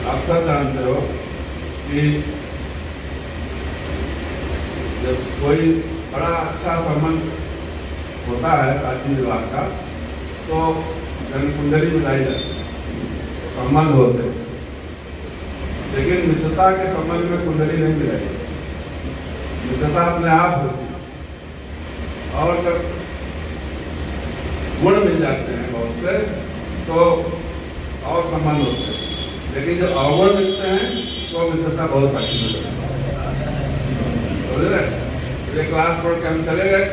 आप सब जानते हो कि जब कोई बड़ा अच्छा संबंध होता है शादी विवाह का तो जन कुंडली मिलाई जाती है, संबंध होते हैं। लेकिन मित्रता के संबंध में कुंडली नहीं मिलाई जाती, मित्रता अपने आप होती है। और जब गुण मिल जाते हैं बहुत से तो और संबंध होते हैं, लेकिन जब अवगुण मिलते हैं तो मित्रता बहुत अच्छी हो जाती है। ये क्लास छोड़ के हम चले गए,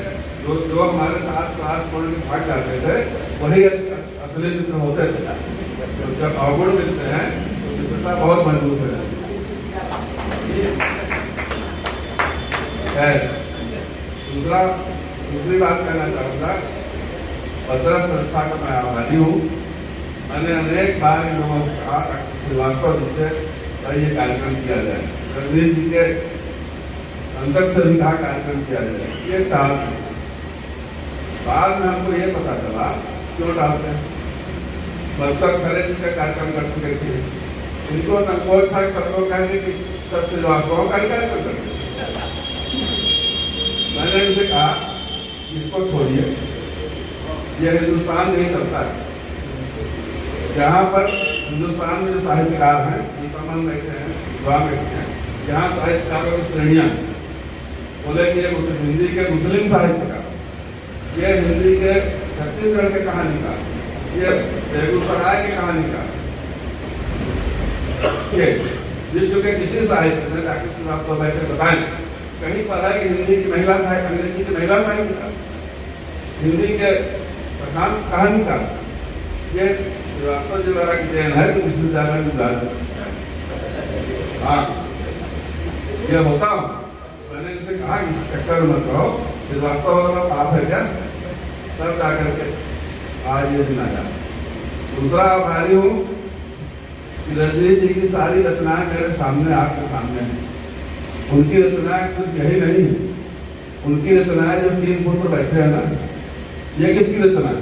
जो हमारे साथ क्लास छोड़ के भाग जाते थे वही असली मित्र होते थे। तो जब अवगुण मिलते हैं तो मित्रता बहुत मजबूत हो जाती है। दूसरी बात कहना चाहूँगा, भद्रा संस्था का मैं आभारी हूँ। मैंने अनेक बार इन लोगों से कहा श्रीवास्तव जिससे ये कार्यक्रम किया जाए, रणवीर जी के अंदर से भी कहा कार्यक्रम किया जाए, ये टालते हैं। बाद में हमको ये पता चला क्यों टालते हैं। बदतर खरे जी का कार्यक्रम करते देखिए, इनको संकोच था सब लोग कहेंगे कि सब श्रीवास्तव का ही कार्यक्रम करते। मैंने इनसे कहा इसको छोड़िए, ये हिंदुस्तान नहीं चलता है। जहाँ पर हिंदुस्तान में जो साहित्यकार हैं, मुसलमान बैठे हैं, विद्वान बैठे हैं, यहाँ साहित्यकारों की श्रेणियाँ बोले कि ये हिंदी के मुस्लिम साहित्यकार, ये हिंदी के छत्तीसगढ़ के कहानीकार, ये बेगूसराय के कहानीकार, ये विश्व के किसी साहित्य में डॉक्टर श्रीवास्तव बैठे बताएं कहीं पर है कि हिंदी की महिला साहित्य, अंग्रेजी की महिला साहित्यकार, हिंदी के प्रधान कहानीकार, ये श्रीवास्तव जी द्वारा की देन है। तो विश्वविद्यालय में हाँ ये होता हूँ। मैंने इनसे कहा इस चक्कर में मत रहो, श्रीवास्तव वाला पाप है क्या, तब जाकर के आज ये दिन आया। दूसरा आभारी हूँ कि रजनीश जी की सारी रचनाएं मेरे सामने आपके सामने हैं। उनकी रचनाएं सिर्फ यही नहीं है, उनकी रचनाएं जो 3 पुत्र बैठे हैं ना, ये किसकी रचना है?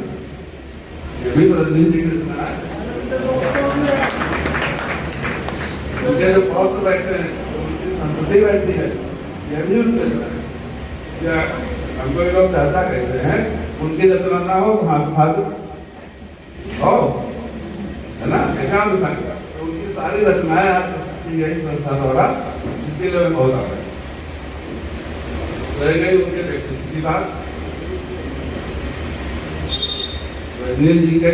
ये भी तो रजनीश जी की रचना है। उनके जो पौत्र बैठे हैं, उनकी संपत्ति बैठी है, ये भी उनकी रचना है। क्या हमको ये लोग चर्चा कहते हैं उनकी रचना ना हो हाथ फाद हो, है ना, ऐसा हम दिखाएंगे। तो उनकी सारी रचनाएं आपकी यही संस्था द्वारा, इसके लिए मैं बहुत आभारी रह गई। उनके व्यक्तित्व की बात, रजनीश जी के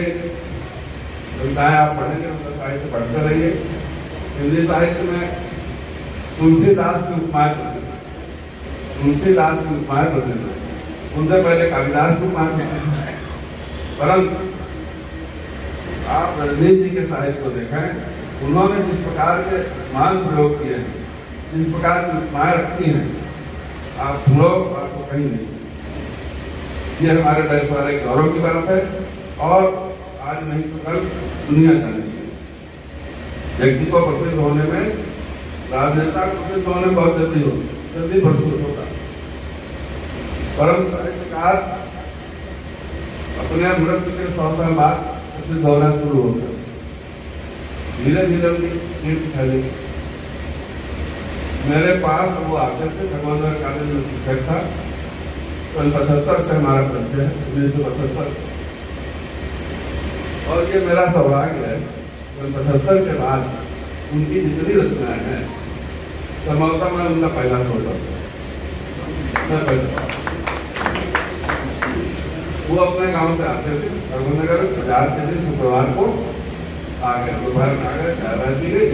कविताएं आप पढ़ेंगे, उनका साहित्य पढ़ते रहिए। हिंदी साहित्य में तुलसीदास की उपमाएं प्रसिद्ध है, तुलसीदास की उपमाएं प्रसिद्ध है, उनसे पहले कालिदास की उपमाएं प्रसिद्ध है। परंतु आप रजनीश जी के साहित्य को देखें, उन्होंने जिस प्रकार के मान प्रयोग किए हैं, जिस प्रकार की उपमाएं रखती हैं, आप लोग आपको कहीं नहीं। ये हमारे देश वाले गौरव की बात है और आज नहीं तो कल दुनिया जानेगी। व्यक्ति को प्रसिद्ध होने में, राजनेता को प्रसिद्ध होने में बहुत जल्दी प्रसिद्ध होता है। परंतु साहित्यकार अपने मृत्यु के 100 साल बाद प्रसिद्ध होना शुरू होता है, धीरे धीरे उनकी कीर्ति फैलेगी। मेरे पास वो आते थे, भगवान कॉलेज में शिक्षक था, 75 से हमारा परिचय है, 1975। और ये मेरा सौभाग्य है 75 के बाद उनकी जितनी रचनाएं हैं, संभवतः मैं उनका पहला छोटा वो अपने गांव से आते थे, रघुनगर बाजार के दिन शुक्रवार को आ गए, दोपहर में आ गए, चाय बाय पी गई।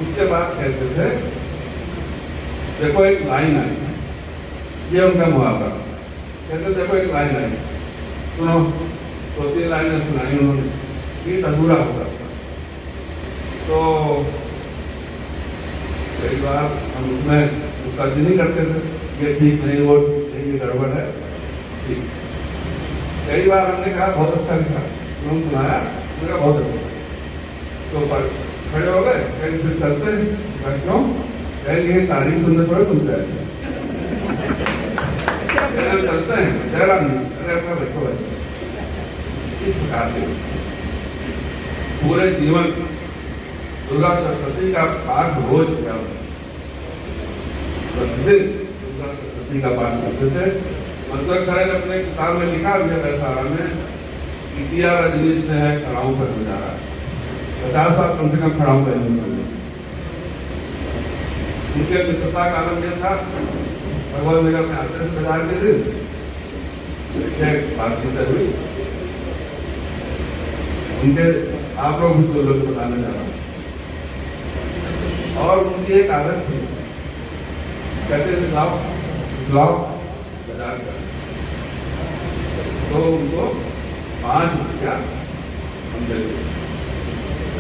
उसके बाद कहते थे देखो एक लाइन आई, ये उनका मुहावरा, कहते देखो एक लाइन आई, सुनो। 2-3 लाइनें सुनाई उन्होंने, गीत अधूरा होता था। तो कई बार हम उसमें तर्जनी करते थे, ये ठीक नहीं, वो ये गड़बड़ है, ठीक। कई बार हमने कहा बहुत अच्छा लिखा, उन्होंने सुनाया, उनका बहुत अच्छा। तो खड़े हो गए, कहीं फिर चलते हैं, क्यों कहेंगे तारीफ सुनने थोड़े तुम जाएंगे, चलते हैं जयराम जी, अरे अपना बैठो भाई। इस प्रकार के पूरे जीवन दुर्गा सप्तशती का पाठ रोज किया, प्रतिदिन दुर्गा सप्तशती का पाठ करते थे। मतलब खरे ने अपने किताब में लिखा भी है सारा में कि किया रजनीश ने है खड़ाऊ पर गुजारा, 50 साल कम से कम खड़ाऊ पर नहीं बने। उनके मित्रता का आलम यह था, भगवान नगर में आते थे बाजार के दिन, बातचीत हुई उनके, आप लोग उसको लोग बताने जा रहा हूँ। और उनकी एक आदत थी, कहते थे लाओ बाजार का, तो उनको 5 रुपया हम दे दें,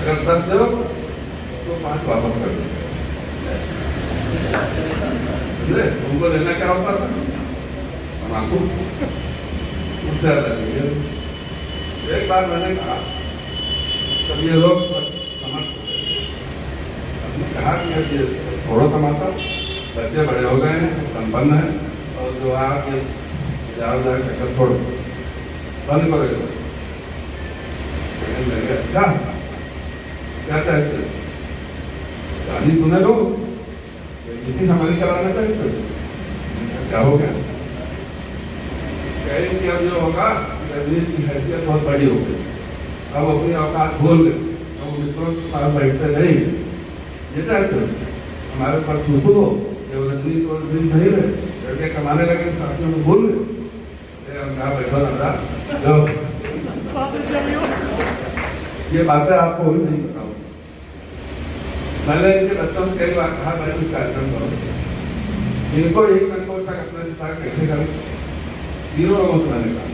अगर 10 दो तो 5 वापस कर दो। उनको लेना क्या होता था, तम्बाकू, उससे ज्यादा नहीं। एक बार मैंने कहा, तब ये लोग समझ कहा कि ये छोड़ो तमाशा, बच्चे बड़े हो गए हैं, संपन्न हैं, और जो आप ये 1000 चक्कर छोड़ो, बंद करो। अच्छा क्या चाहते हो, कहानी सुने लो, नीति समाधि कराना चाहते हो, क्या हो गया? कहें कि अब जो होगा, रजनीश की हैसियत बहुत बड़ी हो गई, अब अपनी औकात भूल गए, अब मित्रों के पास बैठते नहीं। ये चाहते हो हमारे ऊपर थूथू हो, जब रजनीश और रजनीश नहीं रहे, लड़के कमाने लगे, साथियों में भूल गए। हम कहा बैठो दादा, ये बातें आपको भी नहीं बताऊँ। मैंने इनके बच्चों से कई बार कहा, मैं कुछ कार्यक्रम करूँ, इनको एक संकोच तक अपने पिता कैसे करें, तीनों लोगों से मैंने कहा।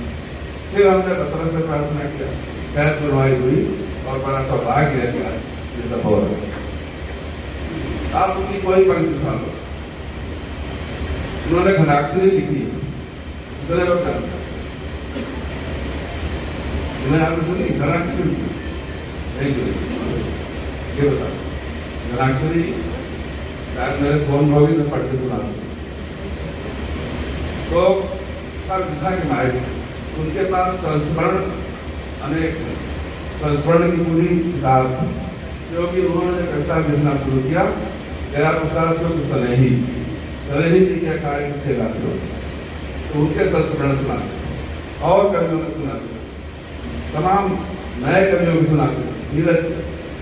फिर हमने पत्र से प्रार्थना किया, खैर सुनवाई हुई, और बड़ा सौभाग्य है कि ये सब हो रहा है। आप उनकी कोई पंक्ति उठा लो, उन्होंने घनाक्षरी लिखी है, इतने लोग जानते हैं, मैंने आपने सुनी घनाक्षरी नहीं सुनी, ये बता घनाक्षरी शायद मेरे फोन होगी तो पढ़ के सुना दूँ। तो विधा के मारे उनके पास संस्मरण अनेक संस्मरण की पूरी किताब थी, क्योंकि उन्होंने कविता लिखना शुरू किया। गया प्रसाद में कुछ सनेही जी के कार्य थे, तो उनके संस्मरण सुनाते, और कवियों ने सुनाते, तमाम नए कवियों को सुनाते, धीरज,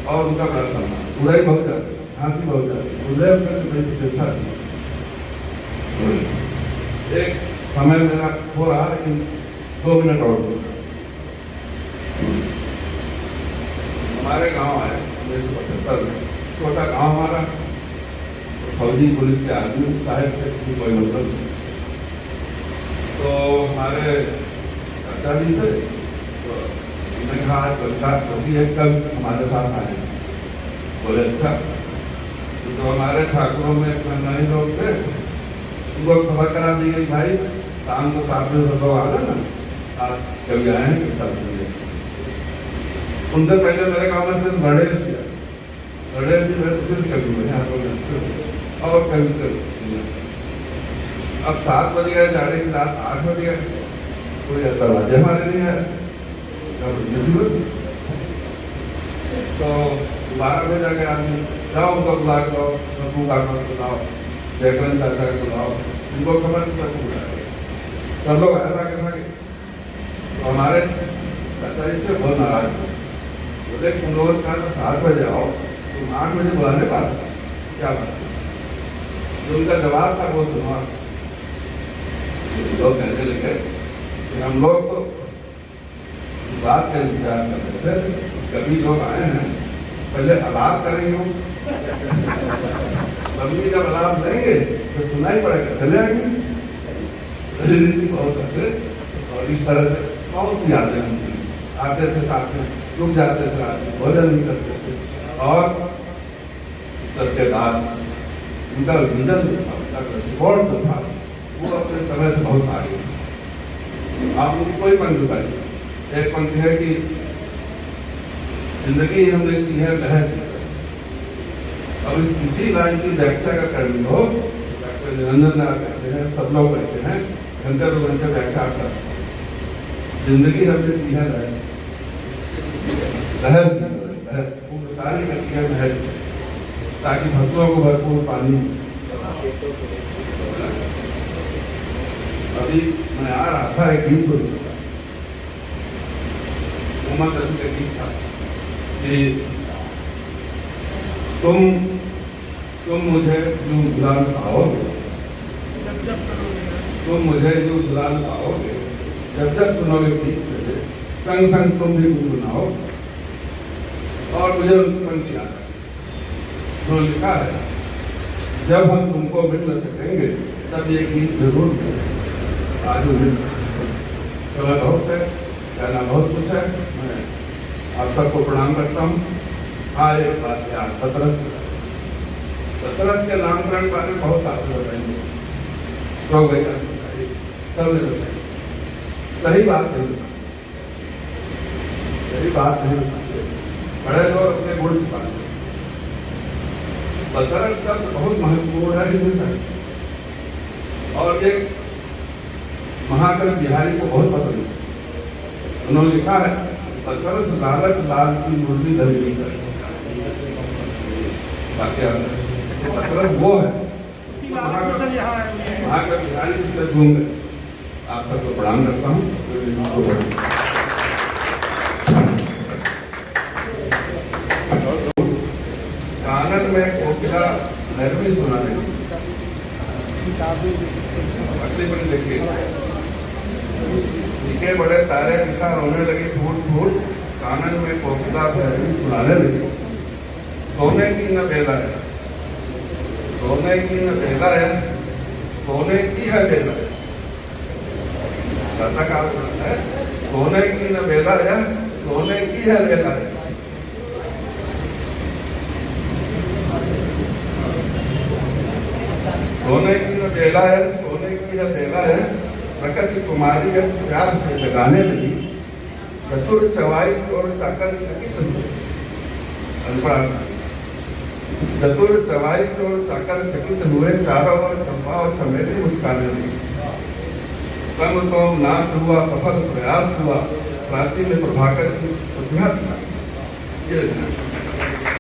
और उनका बड़ा सम्मान, बुराई बहुत जाती, हंसी बहुत जाती, उल्लेख करके प्रतिष्ठा थी। एक समय मेरा हो रहा, लेकिन 2 मिनट और दो। हमारे गांव आए 1975 में, छोटा गांव हमारा, फौजी पुलिस के आदमी साहब से किसी कोई मतलब नहीं। तो हमारे चाचा जी थे, तो मैंने कहा आज बंदा क्योंकि एक कल हमारे साथ आए, बोले अच्छा। तो हमारे ठाकुरों में नहीं लोग थे, उनको खबर करा दी गई, भाई शाम को 7 बजे सब लोग आ जाना, आज कभी आए हैं कि 10 बजे। उनसे पहले मेरे गाँव में सिर्फ गणेश किया, गणेश जी मेरे सिर्फ कभी हुए और कभी कभी। अब 7 बज गए, जाने की रात 8 बज गए, कोई दरवाजे हमारे नहीं आए, तो दोबारा भेजा गया आदमी, जाओ उनको बुला के लाओ, नब्बू का बुलाओ, जयकरण चाचा को बुलाओ, उनको खबर सब बुलाया। सब लोग आया था कि तो हमारे चाचा जी से बहुत नाराज थे, बोले तुम लोगों ने कहा 7 बजे आओ, तुम 8 बजे बुलाने पाते, क्या बात? जो उनका जवाब था वो सुना। लोग कहने लगे कि हम लोग तो इस बात का इंतजार कर रहे थे, कभी लोग आए हैं, पहले अलाप करेंगे, मम्मी जब अलाप देंगे तो सुनाई पड़ेगा, चले आएंगे। बहुत हंसे, और इस तरह से बहुत सी यादें होती, आते थे साथ में, रुक जाते थे, रात में भोजन नहीं करते थे, और सबके बाद उनका विजन जो था, उनका दृष्टिकोण जो था, वो अपने समय से बहुत आगे। आप उनकी कोई पंक्ति पाइए, एक पंक्ति है कि जिंदगी हम देखती है लहर। अब इसी लाइन की व्याख्या का करनी हो, डॉक्टर निरंजन लाल कहते हैं, सब लोग कहते हैं, घंटे 2 घंटे व्याख्या कर। जिंदगी हम देखती है लहर, लहर सारी नदियां बह ताकि फसलों को भरपूर पानी। अभी मैं आ रहा था, एक गीत सुन मोहम्मद रफी का गीत था कि तुम मुझे यूं दुलार पाओगे, तुम मुझे यूं दुलार पाओगे, जब सुनोगे गीत मेरे, संग संग तुम भी गुनगुनाओ। और मुझे उनकी पंक्ति याद है जो लिखा है, जब हम तुमको मिल न सकेंगे तब ये गीत जरूर मिलेगा। आज मिल चला बहुत है, कहना बहुत कुछ है। मैं आप सबको प्रणाम करता हूँ। हाँ, एक बात यार, पतरस के नामकरण बारे में बहुत आपको बताएंगे, तो भैया तब नहीं बताएंगे। सही बात नहीं बताते, सही बात नहीं बताते, बड़े लोग अपने गुण छिपाते। पतरस शब्द बहुत महत्वपूर्ण है हिंदी साहित्य, और ये महाकवि बिहारी को बहुत पसंद है। उन्होंने लिखा है, पतरस लालच लाल की मुरली धरी कर। पतरस वो है महाकवि बिहारी, इसलिए घूम गए। आप सबको प्रणाम करता हूँ। कानन में कोकिला नरमी सुनाने बड़ी देखिए, दिखे बड़े तारे दिशा रोने लगे फूट फूट, कानन में कोकिला नरमी सुनाने लगी। सोने की न बेला है, सोने की न बेला है, सोने की है बेला है। का है, सोने की न बेला है, सोने की है बेला है। सोने की न बेला है, सोने की है बेला है, प्रकृति कुमारी है प्यार से जगाने लगी। चतुर चवाई और चाकर चकित हुए, चतुर चवाई और चाकर चकित हुए, चारों ओर चंपा और चमेली मुस्काने लगी। कम कम नाश हुआ, सफल प्रयास हुआ, प्राचीन प्रभाकर की प्रतिभा। ये